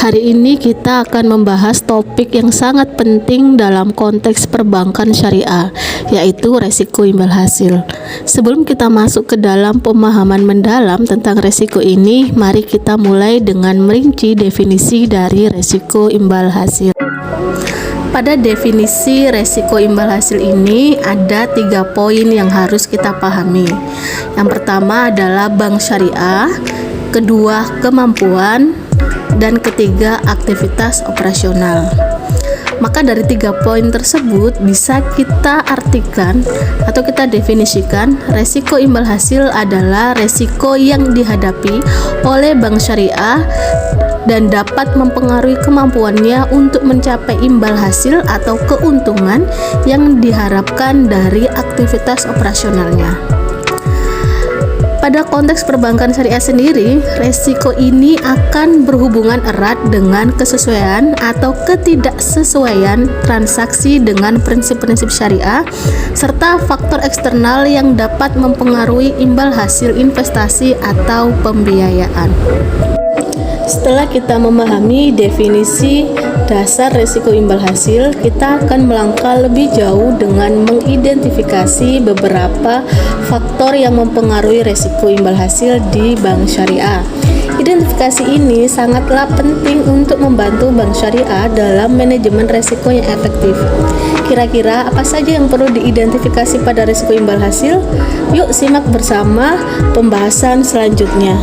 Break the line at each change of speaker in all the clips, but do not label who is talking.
Hari ini kita akan membahas topik yang sangat penting dalam konteks perbankan syariah, yaitu resiko imbal hasil. Sebelum kita masuk ke dalam pemahaman mendalam tentang resiko ini, mari kita mulai dengan merinci definisi dari resiko imbal hasil. Pada definisi resiko imbal hasil ini ada 3 poin yang harus kita pahami. Yang pertama adalah bank syariah, kedua kemampuan, dan ketiga aktivitas operasional. Maka dari 3 poin tersebut bisa kita artikan atau kita definisikan resiko imbal hasil adalah resiko yang dihadapi oleh bank syariah dan dapat mempengaruhi kemampuannya untuk mencapai imbal hasil atau keuntungan yang diharapkan dari aktivitas operasionalnya. Pada konteks perbankan syariah sendiri, resiko ini akan berhubungan erat dengan kesesuaian atau ketidaksesuaian transaksi dengan prinsip-prinsip syariah, serta faktor eksternal yang dapat mempengaruhi imbal hasil investasi atau pembiayaan. Setelah kita memahami definisi dasar resiko imbal hasil, kita akan melangkah lebih jauh dengan mengidentifikasi beberapa faktor yang mempengaruhi resiko imbal hasil di bank syariah. Identifikasi ini sangatlah penting untuk membantu bank syariah dalam manajemen resiko yang efektif. Kira-kira apa saja yang perlu diidentifikasi pada resiko imbal hasil? Yuk simak bersama pembahasan selanjutnya.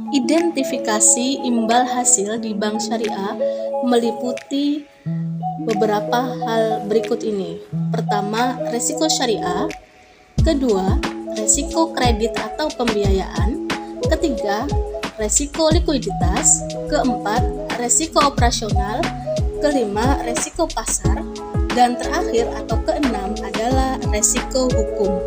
Identifikasi imbal hasil di bank syariah meliputi beberapa hal berikut ini. Pertama, resiko syariah. Kedua, resiko kredit atau pembiayaan. Ketiga, resiko likuiditas. Keempat, resiko operasional. Kelima, resiko pasar. Dan terakhir atau keenam adalah resiko hukum.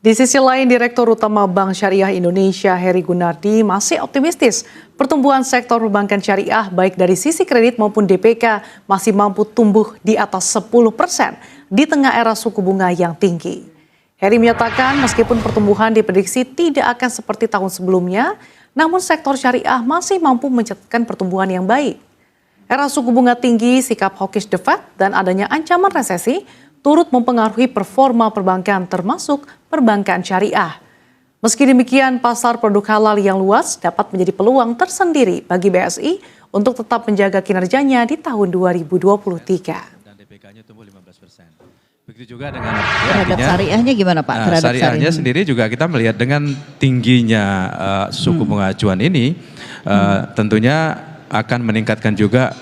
Di sisi lain, Direktur Utama Bank Syariah Indonesia, Heri Gunardi, masih optimistis pertumbuhan sektor perbankan syariah baik dari sisi kredit maupun DPK masih mampu tumbuh di atas 10% di tengah era suku bunga yang tinggi. Heri menyatakan meskipun pertumbuhan diprediksi tidak akan seperti tahun sebelumnya, namun sektor syariah masih mampu mencatatkan pertumbuhan yang baik. Era suku bunga tinggi, sikap hawkish The Fed, dan adanya ancaman resesi turut mempengaruhi performa perbankan termasuk perbankan syariah. Meski demikian, pasar produk halal yang luas dapat menjadi peluang tersendiri bagi BSI untuk tetap menjaga kinerjanya di tahun 2023.
Dan DPK-nya tumbuh 15%. Begitu juga dengan
terhadap syariahnya gimana Pak? Terhadap
syariahnya sendiri juga kita melihat dengan tingginya suku bunga acuan ini, tentunya akan meningkatkan juga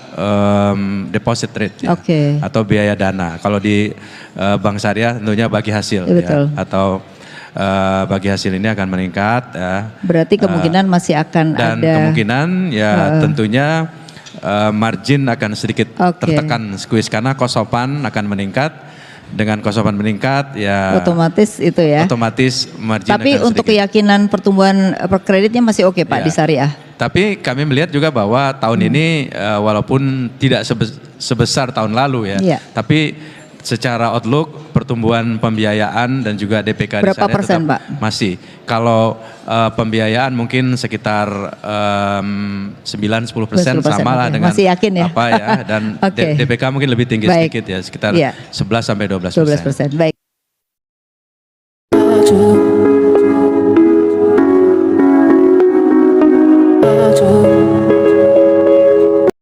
deposit rate ya, atau biaya dana. Kalau di bank syariah tentunya bagi hasil ya, atau bagi hasil ini akan meningkat. Ya.
Berarti kemungkinan masih akan
dan
ada.
Kemungkinan ya tentunya margin akan sedikit tertekan squeeze karena cost-of-fund akan meningkat. Dengan cost-of-fund meningkat ya
otomatis itu ya.
Otomatis margin.
Tapi
akan
untuk
sedikit.
keyakinan pertumbuhan kreditnya masih oke Pak
Ya.
di syariah.
Tapi kami melihat juga bahwa tahun ini walaupun tidak sebesar tahun lalu ya, tapi secara outlook pertumbuhan pembiayaan dan juga DPK
berapa
di
persen Pak?
Masih. Kalau pembiayaan mungkin sekitar 9-10% sama lah dengan
masih yakin ya?
apa ya, dan DPK mungkin lebih tinggi sedikit ya, sekitar 11-12%.
Baik.